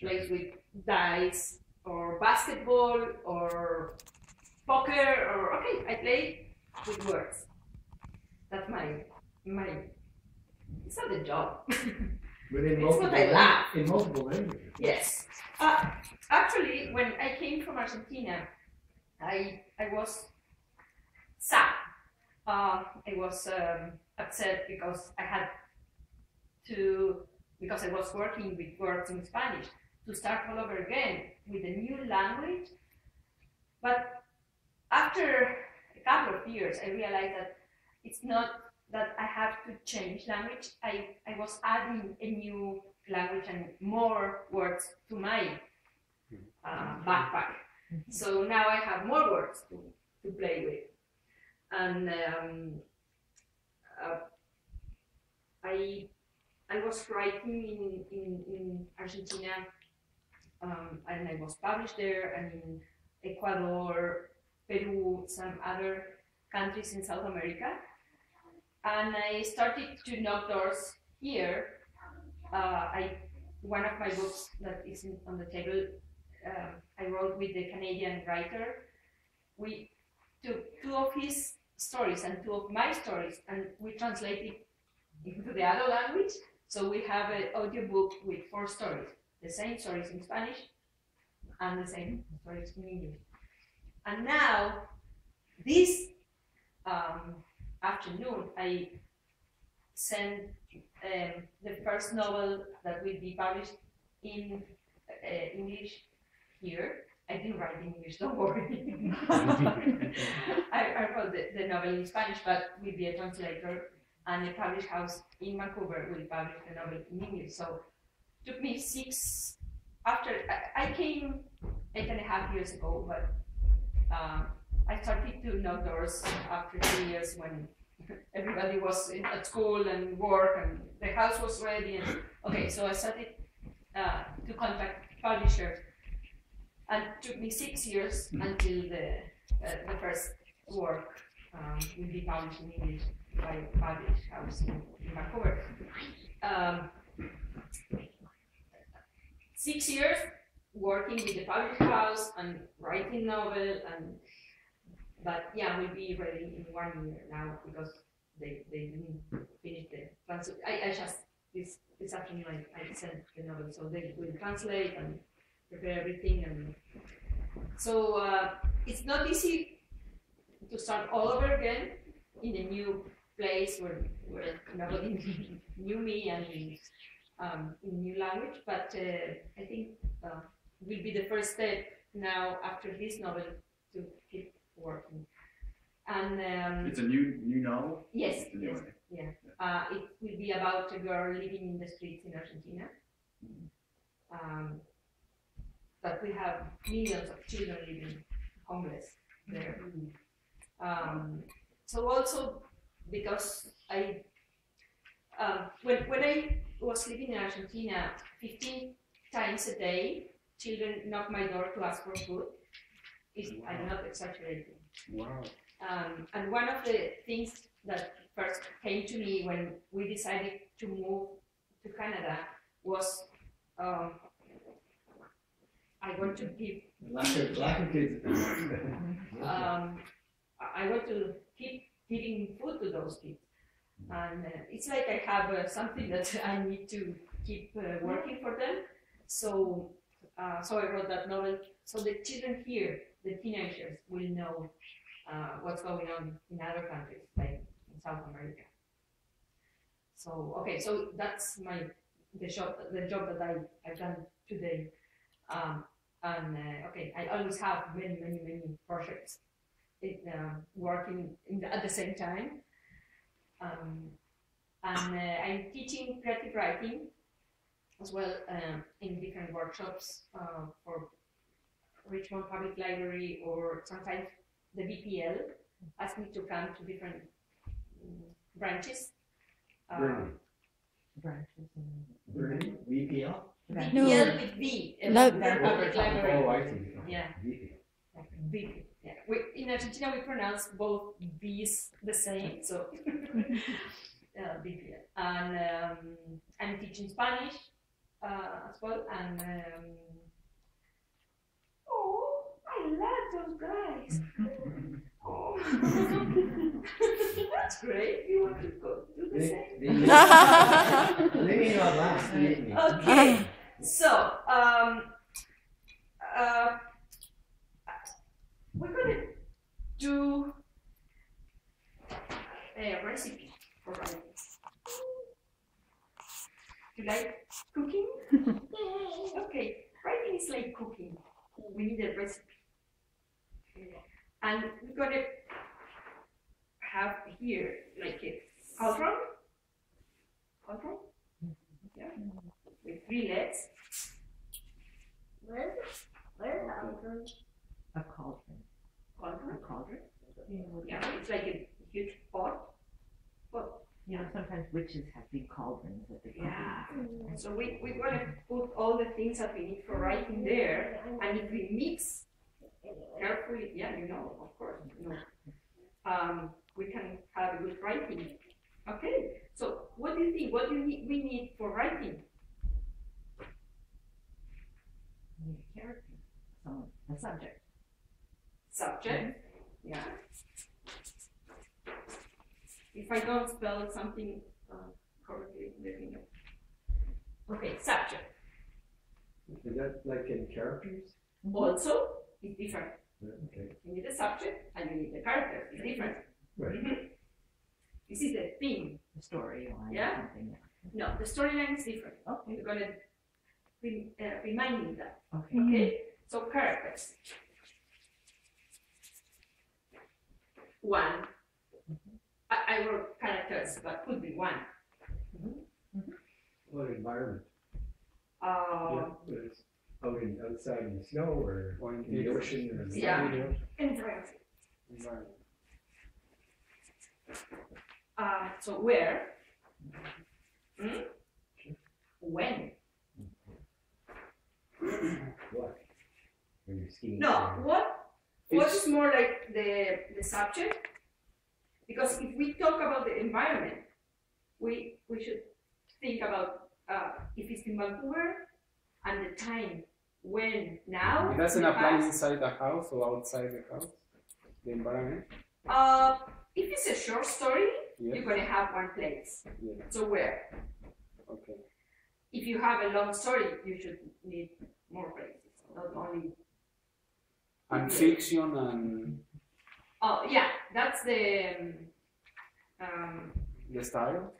plays with dice or basketball or poker or okay, I play with words. That's my it's not a job. But in It's what I love. In multiple languages. Yes. Actually, when I came from Argentina, I was sad. I was upset because because I was working with words in Spanish, to start all over again with a new language. But after a couple of years, I realized that it's not that I have to change language. I was adding a new language and more words to my backpack. So now I have more words to play with. And I was writing in Argentina, and I was published there, and in Ecuador, Peru, some other countries in South America. And I started to knock doors here. One of my books that is on the table, I wrote with the Canadian writer. We took 2 of his stories and 2 of my stories, and we translated into the other language. So we have an audiobook with 4 stories, the same stories in Spanish and the same stories in English. And now, this afternoon, I sent the first novel that will be published in English here. I didn't write in English, don't worry. I wrote the novel in Spanish, but will be a translator, and a published house in Vancouver will publish the novel in English. So it took me after I came 8.5 years ago, but I started to knock doors after 3 years when everybody was at school and work and the house was ready. And okay, so I started to contact publishers, and it took me 6 years until the first work will be published in English by a published house in Vancouver. 6 years working with the published house and writing novel, but yeah, we'll be ready in 1 year now because they didn't finish the translation. I just this afternoon I sent the novel, so they will translate and prepare everything, and so it's not easy to start all over again in a new place where nobody knew me and in new language, but I think will be the first step now after this novel to keep working. And it's a new novel? Yes, it's a new yes, one. yeah. It will be about a girl living in the streets in Argentina. But we have millions of children living homeless there. So also because when I was living in Argentina, 15 times a day, children knock my door to ask for food. Wow. I'm not exaggerating. Wow. And one of the things that first came to me when we decided to move to Canada was I want to give Lack of kids. I want to keep giving food to those kids, and it's like I have something that I need to keep working for them. So so I wrote that novel so the children here, the teenagers, will know what's going on in other countries like in South America. So okay, so that's the job that I've done today. Okay, I always have many projects working at the same time. I'm teaching creative writing as well in different workshops for Richmond Public Library, or sometimes the BPL asked me to come to different branches. Branches. VPL? BPL with V. Public Library. Oh, I see. Yeah. BP. Yeah. In Argentina, we pronounce both V's the same, so BPL. And I'm teaching Spanish as well. And oh, I love those guys. Oh. That's great. You want to go do the same? They may not last, believe me. Okay. So we're gonna do a recipe for writing. You like cooking? Okay, writing is like cooking. We need a recipe. And we're gonna have here like a cauldron. Cauldron? Yeah. With 3 legs. A cauldron. Cauldron. A cauldron? Yeah, it's like a huge pot. You know, sometimes witches have big cauldrons that they Yeah. So we want to put all the things that we need for writing there, and if we mix carefully, yeah, you know, of course, you know, we can have a good writing. Okay. So what do you think? What do we need for writing? You need a character, someone, a subject. Subject. Yeah. If I don't spell something correctly, let me know. Okay, subject. Is that like in characters? Also, it's different. Okay. You need a subject and you need a character. It's different. Right. This is the theme. The storyline. Yeah? Something. No, the storyline is different. Okay. You're gonna remind me that. Okay. Okay. So characters. 1. I wrote characters, but could be 1. What environment? Uh, Whether it's outside in the snow or Or in in the ocean or the Yeah. environment. Environment. So where? When? What? When you're skiing. No, or- what is more like the subject? Because if we talk about the environment, we should think about if it's in Vancouver and the time when now. It doesn't in the apply past. inside the house or outside the house, the environment. If it's a short story, Yeah. you're gonna have one place. Yeah. So where? Okay. If you have a long story, you should need more places, not only. And fiction and Oh yeah, that's the the style.